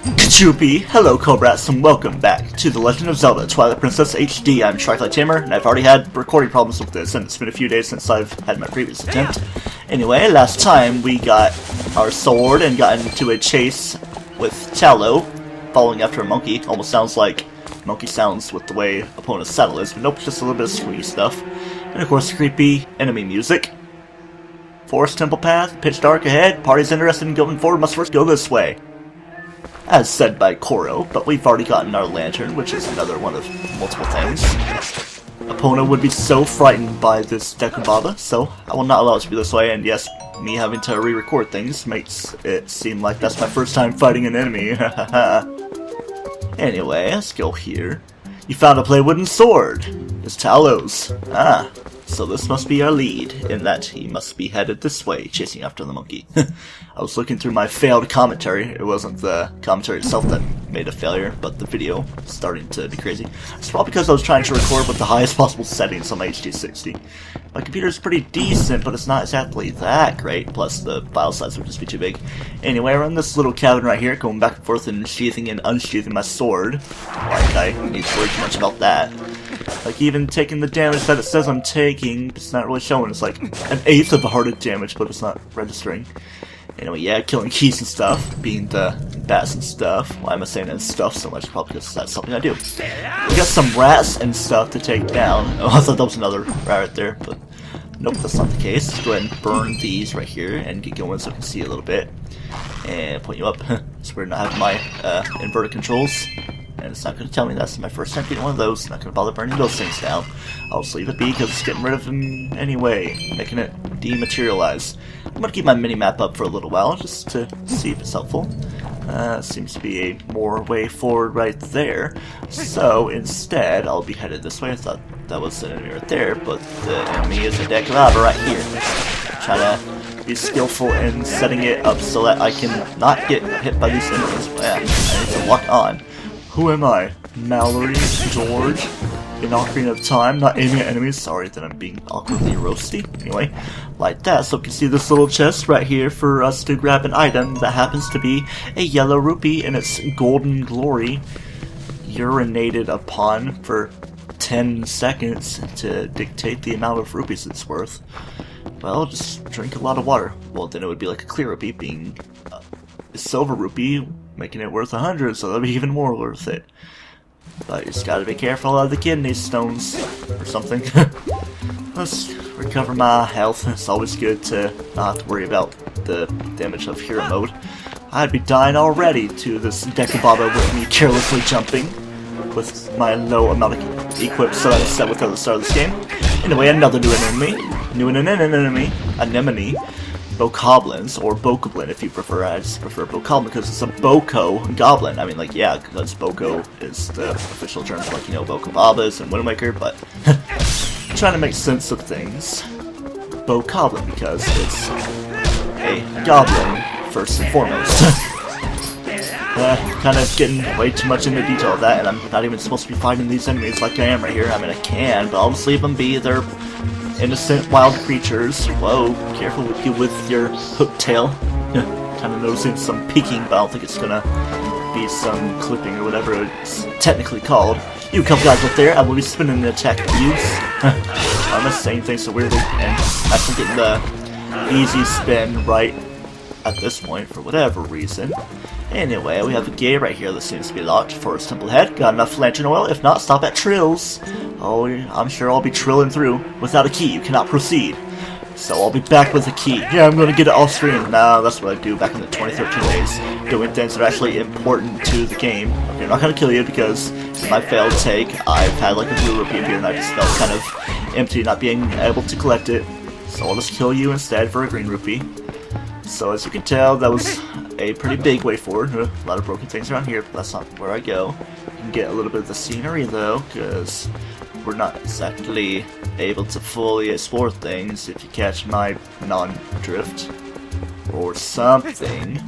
Kachoopy! Hello Cobrats and welcome back to The Legend of Zelda Twilight Princess HD. I'm TryclydeTamer and I've already had recording problems with this and it's been a few days since I've had my previous attempt. Anyway, last time we got our sword and got into a chase with Tallow, following after a monkey. Almost sounds like monkey sounds with the way opponent's saddle is, but nope, just a little bit of squeaky stuff. And of course creepy enemy music. Forest temple path, pitch dark ahead, party's interested in going forward, must first go this way. As said by Koro, but we've already gotten our lantern, which is another one of multiple things. Opponent would be so frightened by this Dekubaba, so I will not allow it to be this way, and yes, me having to re-record things makes it seem like that's my first time fighting an enemy. Anyway, let's go here. You found a play wooden sword. It's Tallow's. Ah, so this must be our lead, in that he must be headed this way, chasing after the monkey. I was looking through my failed commentary. It wasn't the commentary itself that made a failure, but the video starting to be crazy. It's probably because I was trying to record with the highest possible settings on my HD60. My computer's pretty decent, but it's not exactly that great, plus the file size would just be too big. Anyway, we're in this little cabin right here, going back and forth and sheathing and unsheathing my sword. Like, I need to worry too much about that. Like, even taking the damage that it says I'm taking, it's not really showing. It's like an eighth of the hearted damage, but it's not registering. Anyway, yeah, killing keys and stuff, being the bats and stuff. Why am I saying that stuff so much? Probably because that's something I do. We got some rats and stuff to take down. Oh, I thought that was another rat right there, but nope, that's not the case. Let's go ahead and burn these right here and get going so I can see a little bit. And point you up. It's weird not having my inverted controls. And it's not going to tell me that's my first time getting one of those. Not going to bother burning those things down. I'll just leave it be because it's getting rid of them anyway, making it dematerialize. I'm going to keep my mini-map up for a little while just to see if it's helpful. Seems to be a more way forward right there. So instead, I'll be headed this way. I thought that was an enemy right there, but the enemy is a Dekubaba right here. Trying to be skillful in setting it up so that I can not get hit by these enemies. But yeah, I need to lock on. Who am I? Mallory? George? In Ocarina of Time, not aiming at enemies. Sorry that I'm being awkwardly roasty. Anyway, like that. So you can see this little chest right here for us to grab an item that happens to be a yellow rupee in its golden glory, urinated upon for 10 seconds to dictate the amount of rupees it's worth. Well, just drink a lot of water. Well, then it would be like a clear rupee being a silver rupee, making it worth 100, so that'll be even more worth it. But you just gotta be careful of the kidney stones or something. Let's recover my health. It's always good to not have to worry about the damage of hero mode. I'd be dying already to this Dekubaba with me carelessly jumping with my low amount of equip so I'm set with at the start of this game. Anyway, another new enemy. Anemone. Bokoblins, or Bokoblin if you prefer. I just prefer Bokoblin because it's a Boko Goblin. I mean, like, yeah, because Boko is the official term for, like, you know, Bokobabas and Wind Waker, but trying to make sense of things. Bokoblin because it's a goblin, first and foremost. Kind of getting way too much into detail of that, and I'm not even supposed to be fighting these enemies like I am right here. I mean, I can, but I'll just leave them be. They're innocent wild creatures. Whoa, careful with your hook tail. Kind of noticing some peeking, but I don't think it's gonna be some clipping or whatever it's technically called. You couple guys up there, I will be spinning the attack views. I'm just saying things so weirdly, and actually getting the easy spin right at this point for whatever reason. Anyway, we have a gate right here that seems to be locked. Forest temple head. Got enough lantern oil? If not, stop at Trills. Oh, I'm sure I'll be trilling through. Without a key, you cannot proceed. So I'll be back with a key. Yeah, I'm gonna get it off screen. No, that's what I do back in the 2013 days. Doing things that are actually important to the game. Okay, I'm not gonna kill you because in my failed take, I've had like a blue rupee appear and I just felt kind of empty not being able to collect it. So I'll just kill you instead for a green rupee. So as you can tell, that was a pretty big way forward. A lot of broken things around here, but that's not where I go. You can get a little bit of the scenery though, because we're not exactly able to fully explore things if you catch my non-drift or something.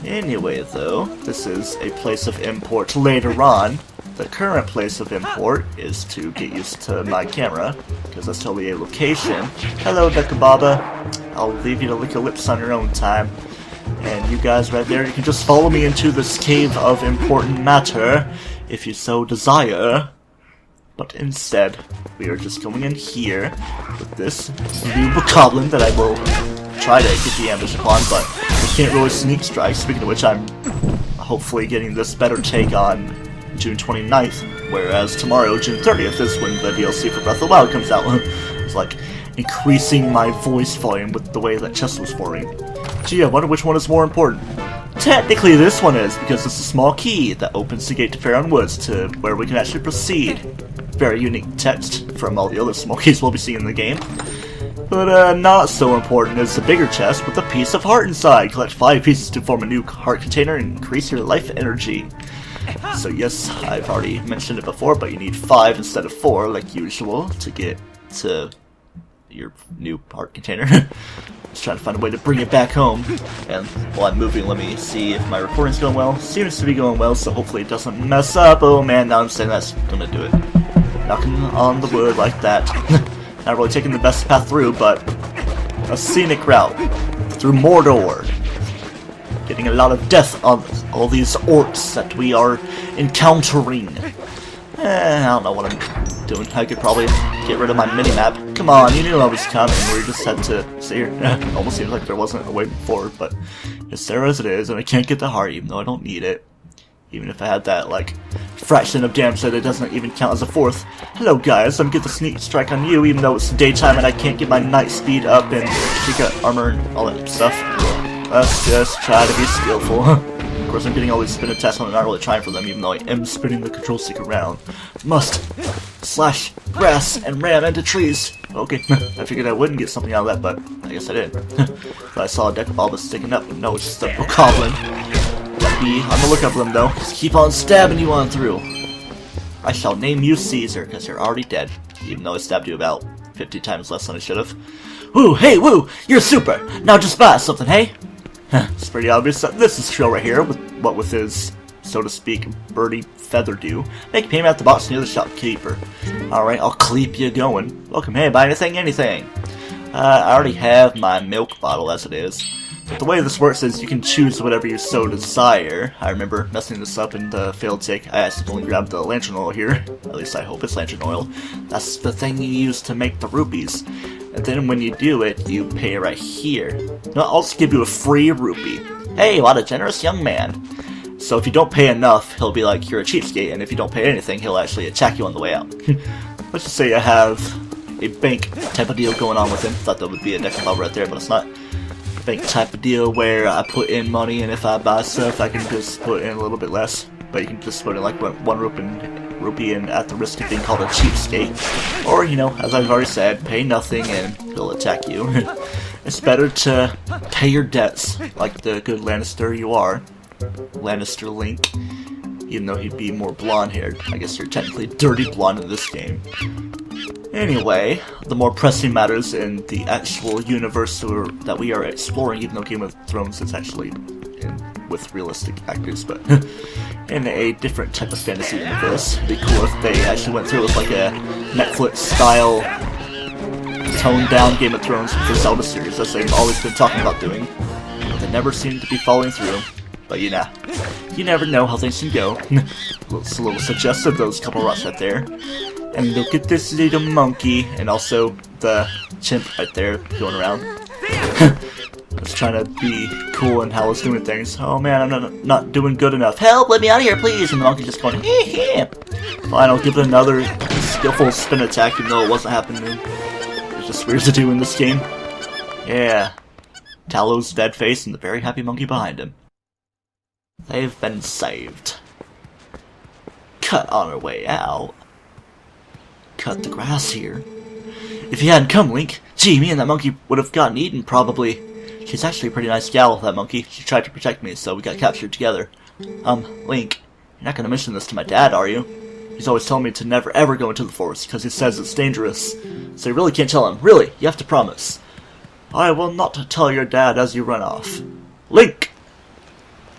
Anyway though, this is a place of import later on. The current place of import is to get used to my camera, because that's totally a location. Hello, Dekubaba. I'll leave you to lick your lips on your own time. And you guys right there, you can just follow me into this cave of important matter, if you so desire. But instead, we are just going in here with this new goblin that I will try to get the ambush upon, but I can't really sneak strike. Speaking of which, I'm hopefully getting this better take on June 29th, whereas tomorrow, June 30th, is when the DLC for Breath of the Wild comes out. It's like increasing my voice volume with the way that chest was forming. Gee, I wonder which one is more important. Technically this one is, because it's a small key that opens the gate to Faron Woods to where we can actually proceed. Very unique text from all the other small keys we'll be seeing in the game. But not so important is the bigger chest with a piece of heart inside. Collect 5 pieces to form a new heart container and increase your life energy. So yes, I've already mentioned it before, but you need 5 instead of 4, like usual, to get to your new heart container. Just trying to find a way to bring it back home. And while I'm moving, let me see if my recording's going well. Seems to be going well, so hopefully it doesn't mess up. Oh man, now I'm saying that's gonna do it. Knocking on the wood like that. Not really taking the best path through, but a scenic route through Mordor. Getting a lot of death on all these orcs that we are encountering. I don't know what I'm doing. I could probably get rid of my mini-map. Come on, you knew I was coming. We just had to sit here. Almost seems like there wasn't a way forward, but it's there as it is, and I can't get the heart even though I don't need it. Even if I had that, like, fraction of damage that it doesn't even count as a 4th. Hello guys, I'm getting the sneak strike on you even though it's daytime and I can't get my night speed up and she got armor and all that stuff. Let's just try to be skillful. Of course I'm getting all these spin attacks and I'm not really trying for them even though I am spinning the control stick around. Must slash grass and ram into trees. Okay, I figured I wouldn't get something out of that, but I guess I did. But I saw a deck of all this sticking up, but no, it's just a goblin. Be on the lookout for them though. Just keep on stabbing you on through. I shall name you Caesar, because you're already dead. Even though I stabbed you about 50 times less than I should have. Woo, hey, woo! You're super! Now just buy something, hey? It's pretty obvious that this is Trill right here, with his, so to speak, birdie feather do. Make payment at the box near the shopkeeper. Alright, I'll keep you going. Welcome, hey, buy anything. I already have my milk bottle as it is. But the way this works is you can choose whatever you so desire. I remember messing this up in the failed take. I accidentally grabbed the lantern oil here. At least I hope it's lantern oil. That's the thing you use to make the rupees. And then when you do it, you pay right here. I'll just give you a free rupee. Hey, what a generous young man. So if you don't pay enough, he'll be like, you're a cheapskate. And if you don't pay anything, he'll actually attack you on the way out. Let's just say I have a bank type of deal going on with him. Thought that would be a deck of love right there, but it's not. Bank type of deal where I put in money and if I buy stuff I can just put in a little bit less, but you can just put in like 1 rupee in at the risk of being called a cheapskate, or you know, as I've already said, pay nothing and he'll attack you. It's better to pay your debts like the good Lannister you are, Lannister Link, even though he'd be more blonde haired. I guess you're technically dirty blonde in this game. Anyway, the more pressing matters in the actual universe that we are exploring, even though Game of Thrones is actually with realistic actors, but in a different type of fantasy universe. It'd be cool if they actually went through with like a Netflix-style, toned-down Game of Thrones with the Zelda series, as they've always been talking about doing. But they never seem to be following through. But you never know how things can go. It's a little suggestive, those couple rocks right there. And look at this little monkey, and also the chimp right there going around. I was trying to be cool in how I was doing things. Oh man, I'm not doing good enough. Help, let me out of here, please! And the monkey just going, hee hee. Fine, I'll give it another skillful spin attack, even though it wasn't happening. It's just weird to do in this game. Yeah. Talow's dead face and the very happy monkey behind him. They've been saved. Cut on our way out. Cut the grass here. If you hadn't come, Link, gee, me and that monkey would have gotten eaten, probably. She's actually a pretty nice gal, that monkey. She tried to protect me, so we got captured together. Link, you're not gonna mention this to my dad, are you? He's always telling me to never ever go into the forest, because he says it's dangerous. So you really can't tell him. Really, you have to promise. I will not tell your dad as you run off. Link!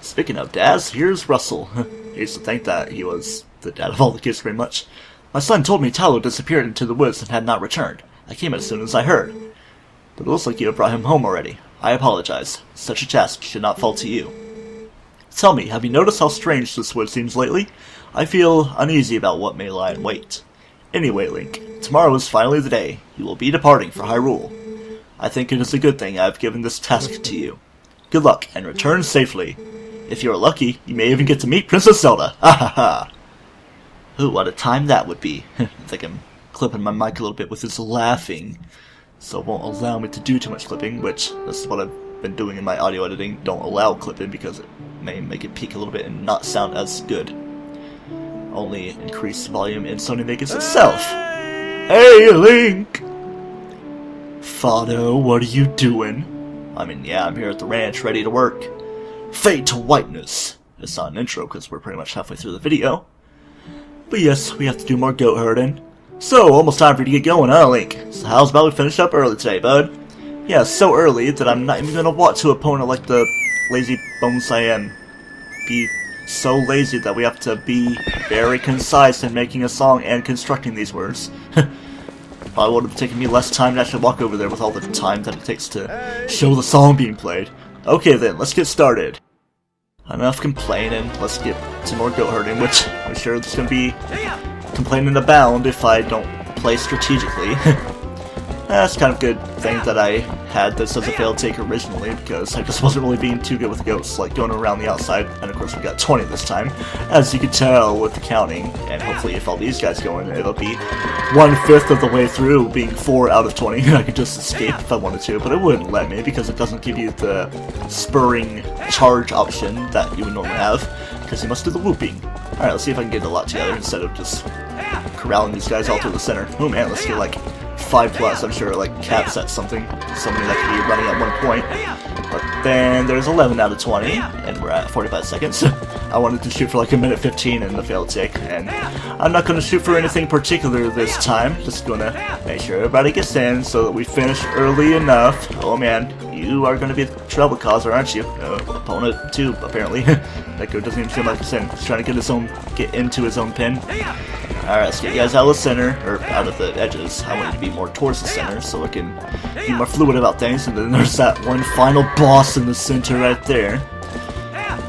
Speaking of dads, here's Russell. He used to think that he was the dad of all the kids pretty much. My son told me Tallow disappeared into the woods and had not returned. I came as soon as I heard. But it looks like you have brought him home already. I apologize. Such a task should not fall to you. Tell me, have you noticed how strange this wood seems lately? I feel uneasy about what may lie in wait. Anyway, Link, tomorrow is finally the day. You will be departing for Hyrule. I think it is a good thing I have given this task to you. Good luck, and return safely. If you are lucky, you may even get to meet Princess Zelda. Ha ha ha! Ooh, what a time that would be. I think I'm clipping my mic a little bit with this laughing, so it won't allow me to do too much clipping, which this is what I've been doing in my audio editing. Don't allow clipping because it may make it peak a little bit and not sound as good. Only increase volume in Sony Vegas itself. Hey, Link! Fado, what are you doing? I mean, yeah, I'm here at the ranch, ready to work. Fade to whiteness. It's not an intro, because we're pretty much halfway through the video. But yes, we have to do more goat herding. So, almost time for you to get going, huh, Link? So how's about we finish up early today, bud? Yeah, so early that I'm not even gonna walk to a opponent like the lazy bones I am. Be so lazy that we have to be very concise in making a song and constructing these words. Probably would have taken me less time to actually walk over there with all the time that it takes to show the song being played. Okay then, let's get started. Enough complaining, let's get to more goat herding, which I'm sure there's going to be complaining abound if I don't play strategically. That's kind of a good thing that I had this as a failed take originally, because I just wasn't really being too good with goats, like going around the outside, and of course we got 20 this time, as you can tell with the counting, and hopefully if all these guys go in, it'll be 1/5 of the way through, being 4 out of 20, and I could just escape if I wanted to, but it wouldn't let me, because it doesn't give you the spurring charge option that you would normally have, because you must do the whooping. Alright, let's see if I can get a lot together instead of just corralling these guys all through the center. Oh man, let's get like 5+, I'm sure, like caps at somebody that could be running at 1 point. But then there's 11 out of 20, and we're at 45 seconds. I wanted to shoot for like 1:15 in the failed take, and I'm not going to shoot for anything particular this time. Just going to make sure everybody gets in so that we finish early enough. Oh man, you are going to be the trouble causer, aren't you? Opponent too, apparently. That guy doesn't even seem like he's in. He's trying to get into his own pin. Alright, let's get you guys out of the center, or out of the edges. I want you to be more towards the center so I can be more fluid about things. And then there's that one final boss in the center right there.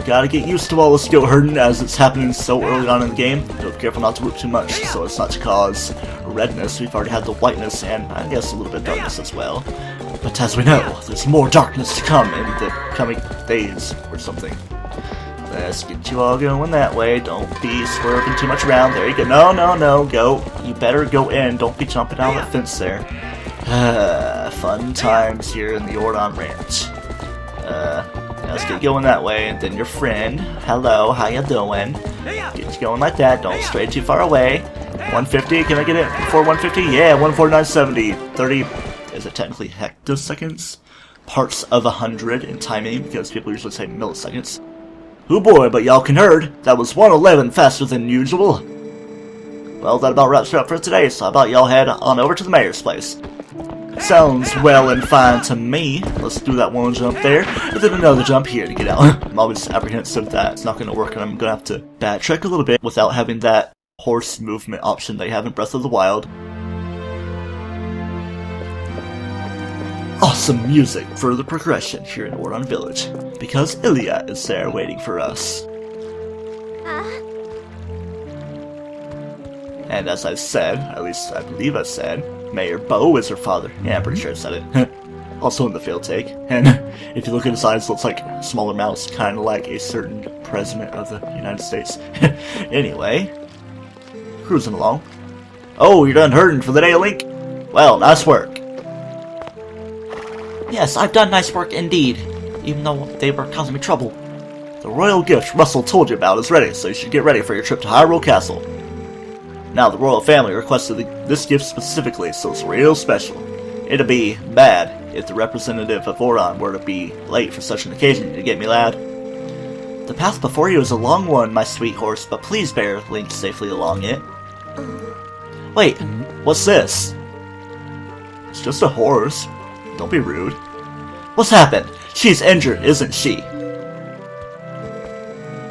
Gotta get used to all this goat herding as it's happening so early on in the game. Be careful not to whoop too much so it's not to cause redness. We've already had the whiteness and I guess a little bit of darkness as well. But as we know, there's more darkness to come in the coming days or something. Let's get you all going that way. Don't be swerving too much around. There you go. No, no, no. Go. You better go in. Don't be jumping out of that fence there. Fun times here in the Ordon Ranch. Let's get going that way. And then your friend. Hello, how you doing? Get you going like that. Don't stray too far away. 150. Can I get it before 150? Yeah, 149.70. 30. Is it technically hectoseconds? Parts of 100 in timing, because people usually say milliseconds. Oh boy, but y'all can herd. That was 111 faster than usual. Well, that about wraps it up for today, so how about y'all head on over to the mayor's place? Sounds well and fine to me. Let's do that one jump there, and then another jump here to get out. I'm always apprehensive that it's not going to work, and I'm going to have to backtrack a little bit without having that horse movement option they have in Breath of the Wild. Awesome music for the progression here in Ordon Village, because Ilya is there waiting for us. And as I've said, at least I believe I said, Mayor Bo is her father. Yeah, I'm pretty sure I said it. Also in the failed take. And if you look at his eyes, it looks like a smaller mouse, kind of like a certain president of the United States. Anyway, cruising along. Oh, you're done herding for the day, Link? Well, nice work. Yes, I've done nice work indeed, even though they were causing me trouble. The royal gift Russell told you about is ready, so you should get ready for your trip to Hyrule Castle. Now, the royal family requested this gift specifically, so it's real special. It'd be bad if the representative of Ordon were to be late for such an occasion, you get me, lad? The path before you is a long one, my sweet horse, but please bear Link safely along it. Wait, what's this? It's just a horse. Don't be rude. What's happened? She's injured, isn't she?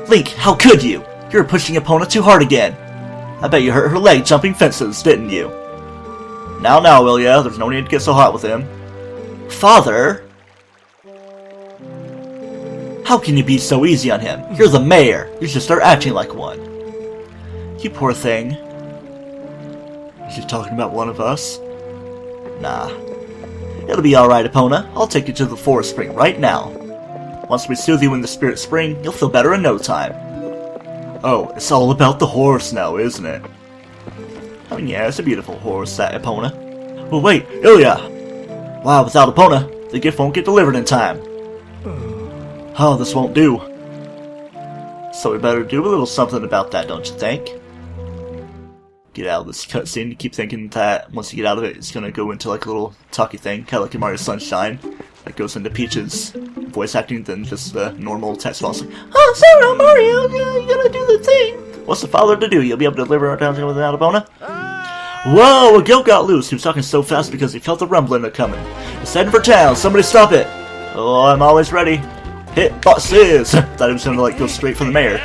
Link, how could you? You're pushing opponent too hard again. I bet you hurt her leg jumping fences, didn't you? Now, Ilya, there's no need to get so hot with him. Father? How can you be so easy on him? You're the mayor. You should start acting like one. You poor thing. Is she talking about one of us? Nah. It'll be alright, Epona. I'll take you to the forest spring right now. Once we soothe you in the spirit spring, you'll feel better in no time. Oh, it's all about the horse now, isn't it? I mean, yeah, it's a beautiful horse, that Epona. Well, wait, Ilya! Wow, without Epona, the gift won't get delivered in time. Oh, this won't do. So we better do a little something about that, don't you think? Get out of this cutscene. You keep thinking that once you get out of it, it's gonna go into like a little talky thing, kind of like in Mario Sunshine. That goes into Peach's voice acting than just the normal text box. Like, oh, Sarah, Mario, you gotta do the thing. What's the father to do? You'll be able to deliver our down without Epona? Whoa, a goat got loose. He was talking so fast because he felt the rumbling coming. It's heading for town. Somebody stop it. Oh, I'm always ready. Hit bosses. Thought he was gonna like go straight for the mayor.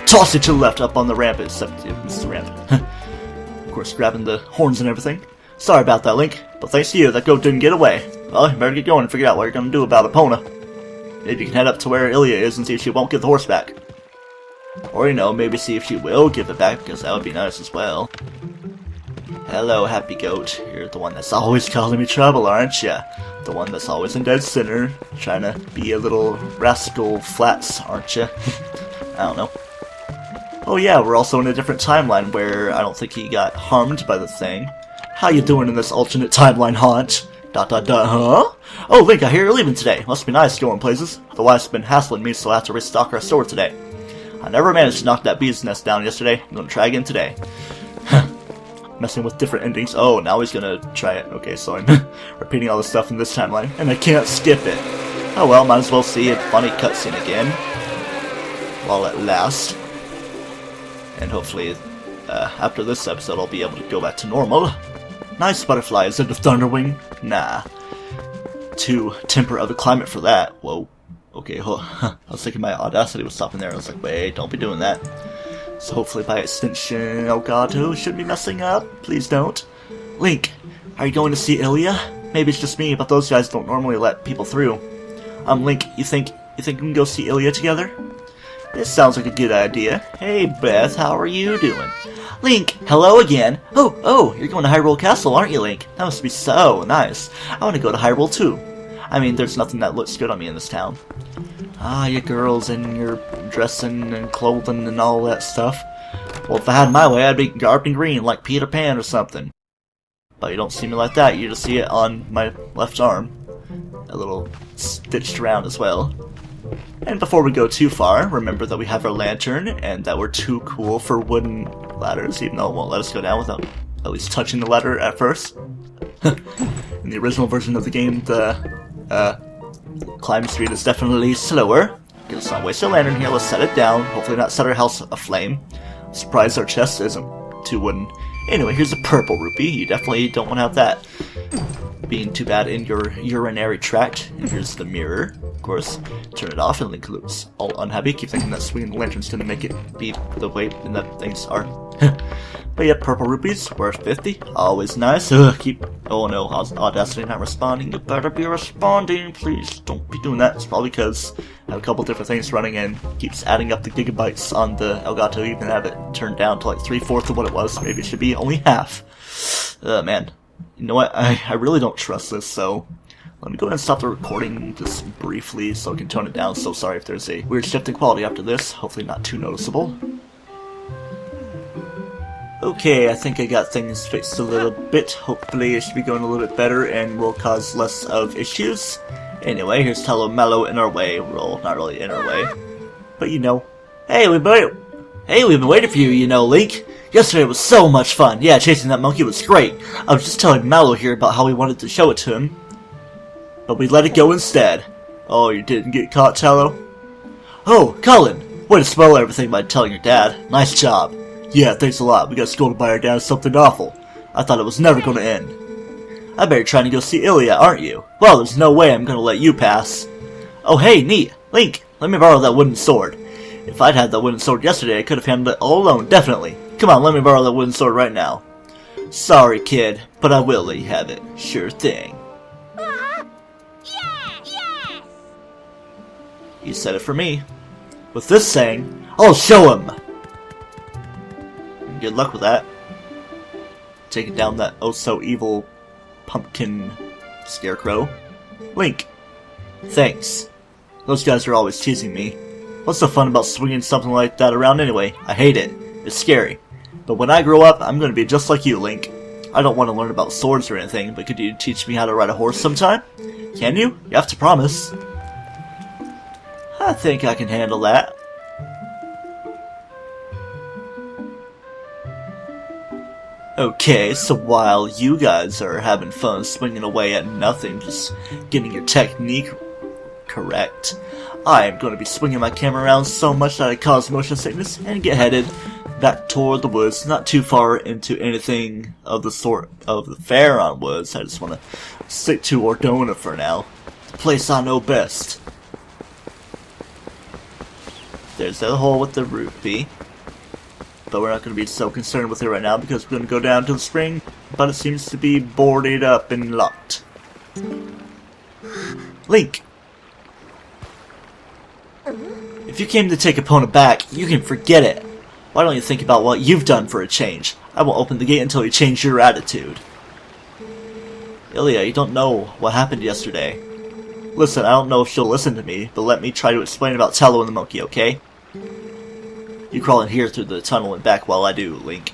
Toss it to the left up on the ramp, except it missed the ramp. Of course, grabbing the horns and everything. Sorry about that, Link, but thanks to you, that goat didn't get away. Well, you better get going and figure out what you're gonna do about Epona. Maybe you can head up to where Ilya is and see if she won't give the horse back. Or, you know, maybe see if she will give it back, because that would be nice as well. Hello, happy goat. You're the one that's always causing me trouble, aren't ya? The one that's always in dead center, trying to be a little rascal flats, aren't ya? I don't know. Oh yeah, we're also in a different timeline where I don't think he got harmed by the thing. How you doing in this alternate timeline, Haunt? ... huh? Oh, Link, I hear you're leaving today. Must be nice going places. The wife's been hassling me, so I have to restock our store today. I never managed to knock that bee's nest down yesterday. I'm gonna try again today. Messing with different endings. Oh, now he's gonna try it. Okay, so I'm repeating all this stuff in this timeline, and I can't skip it. Oh well, might as well see a funny cutscene again. While it lasts. And hopefully, after this episode, I'll be able to go back to normal. Nice butterfly, is it a thunderwing? Nah. Too temper of the climate for that. Whoa. Okay, I was thinking my audacity was stopping there. I was like, wait, don't be doing that. So hopefully by extension, Elgato should be messing up. Please don't. Link, are you going to see Ilya? Maybe it's just me, but those guys don't normally let people through. Link, you think we can go see Ilya together? This sounds like a good idea. Hey, Beth, how are you doing? Link, hello again. Oh, you're going to Hyrule Castle, aren't you, Link? That must be so nice. I want to go to Hyrule, too. I mean, there's nothing that looks good on me in this town. Ah, you girls and your dressing and clothing and all that stuff. Well, if I had my way, I'd be garbed in green like Peter Pan or something. But you don't see me like that. You just see it on my left arm. A little stitched around as well. And before we go too far, remember that we have our lantern and that we're too cool for wooden ladders, even though it won't let us go down without at least touching the ladder at first. In the original version of the game, the climb speed is definitely slower. Let's not waste our lantern here, let's set it down, hopefully not set our house aflame. Surprised our chest isn't too wooden. Anyway, here's a purple rupee, you definitely don't want to have that being too bad in your urinary tract. And here's the mirror, of course. Turn it off and Link looks all unhappy. Keep thinking that swinging the lantern's gonna make it be the way that things are. But yeah, purple rupees, worth 50. Always nice. Oh no, Audacity not responding. You better be responding, please. Don't be doing that. It's probably because I have a couple different things running and keeps adding up the gigabytes on the Elgato. You can have it turned down to like 3/4 of what it was. Maybe it should be only half. Man. You know what? I really don't trust this, so let me go ahead and stop the recording just briefly so I can tone it down. So sorry if there's a weird shift in quality after this. Hopefully not too noticeable. Okay, I think I got things fixed a little bit. Hopefully it should be going a little bit better and will cause less of issues. Anyway, here's Tello Mello in our way. Well, not really in our way, but you know. Hey, we've been waiting for you, you know, Link. Yesterday was so much fun. Yeah, chasing that monkey was great. I was just telling Mallow here about how we wanted to show it to him, but we let it go instead. Oh, you didn't get caught, Tello? Oh, Cullen! Way to spoil everything by telling your dad. Nice job. Yeah, thanks a lot. We got scolded by our dad something awful. I thought it was never going to end. I bet you're trying to go see Ilya, aren't you? Well, there's no way I'm going to let you pass. Oh, hey, neat. Link, let me borrow that wooden sword. If I'd had that wooden sword yesterday, I could have handled it all alone, definitely. Come on, let me borrow that wooden sword right now. Sorry, kid, but I will let you have it. Sure thing. You said it for me. With this saying, I'll show him! Good luck with that. Taking down that oh-so-evil pumpkin scarecrow. Link. Thanks. Those guys are always teasing me. What's so fun about swinging something like that around anyway? I hate it. It's scary. But when I grow up, I'm going to be just like you, Link. I don't want to learn about swords or anything, but could you teach me how to ride a horse sometime? Can you? You have to promise. I think I can handle that. Okay, so while you guys are having fun swinging away at nothing, just getting your technique correct, I am going to be swinging my camera around so much that I cause motion sickness and get headed back toward the woods, not too far into anything of the sort of the Faron woods. I just want to stick to Ordona for now, the place I know best. There's that hole with the rupee. But we're not going to be so concerned with it right now because we're going to go down to the spring, but it seems to be boarded up and locked. Link! If you came to take opponent back, you can forget it. Why don't you think about what you've done for a change? I won't open the gate until you change your attitude. Ilya, you don't know what happened yesterday. Listen, I don't know if she'll listen to me, but let me try to explain about Tello and the monkey, okay? You crawl in here through the tunnel and back while I do, Link.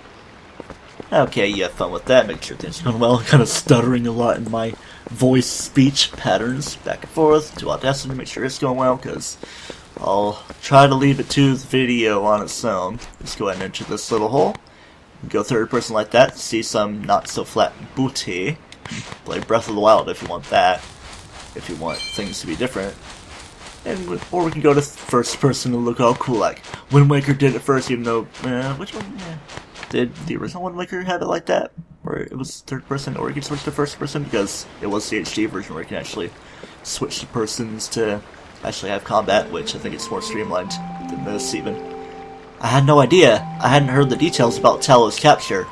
Okay, you have fun with that, make sure things are going well. I'm kind of stuttering a lot in my voice speech patterns, back and forth, to Audacity to make sure it's going well, because I'll try to leave it to the video on its own. Let's go ahead and enter this little hole. Go third person like that, see some not so flat booty. Play Breath of the Wild if you want that, if you want things to be different. Or we can go to first person and look all cool like Wind Waker did it first, even though which one? Did the original Wind Waker have it like that, where it was third person, or you can switch to first person because it was the HD version where you can actually switch the persons to actually have combat, which I think is more streamlined than this even. I had no idea. I hadn't heard the details about Talos' capture,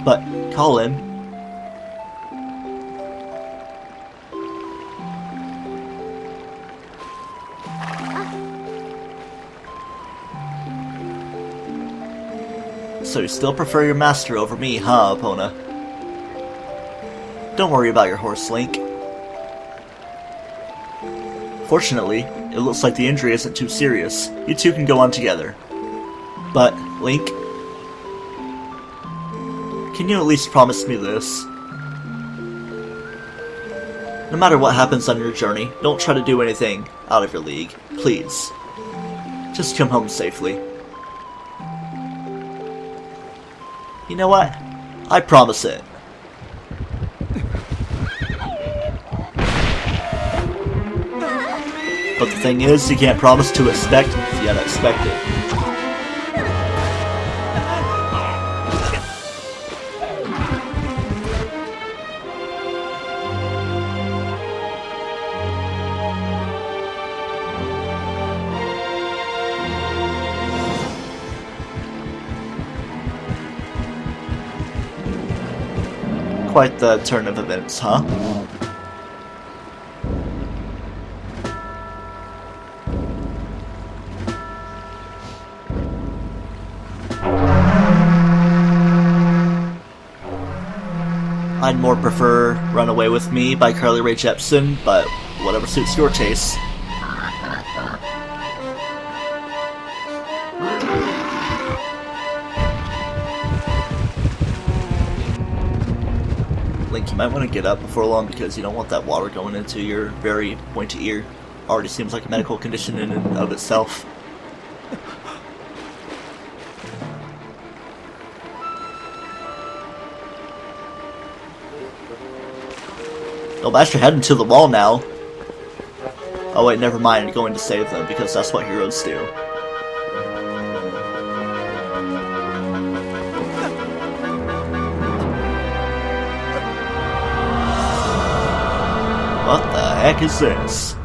but Colin. So you still prefer your master over me, huh, Epona? Don't worry about your horse, Link. Fortunately, it looks like the injury isn't too serious. You two can go on together. But, Link, can you at least promise me this? No matter what happens on your journey, don't try to do anything out of your league. Please. Just come home safely. You know what? I promise it. But the thing is, you can't promise to expect the unexpected. Quite the turn of events, huh? I'd more prefer Run Away With Me by Carly Rae Jepsen, but whatever suits your taste. Link, you might want to get up before long because you don't want that water going into your very pointy ear. Already seems like a medical condition in and of itself. Oh, bash your head into the wall now. Oh wait, never mind, you're going to save them because that's what heroes do. What the heck is this?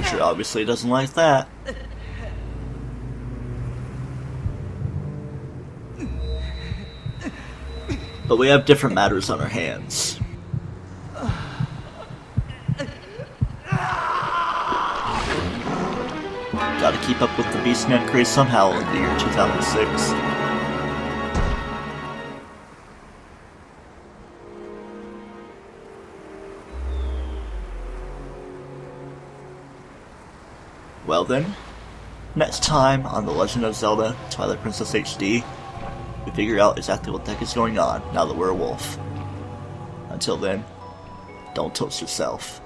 creature obviously doesn't like that. But we have different matters on our hands. Gotta keep up with the Beastman craze somehow in the year 2006. Well then, next time on The Legend of Zelda Twilight Princess HD, we figure out exactly what the heck is going on now that we're a wolf. Until then, don't toast yourself.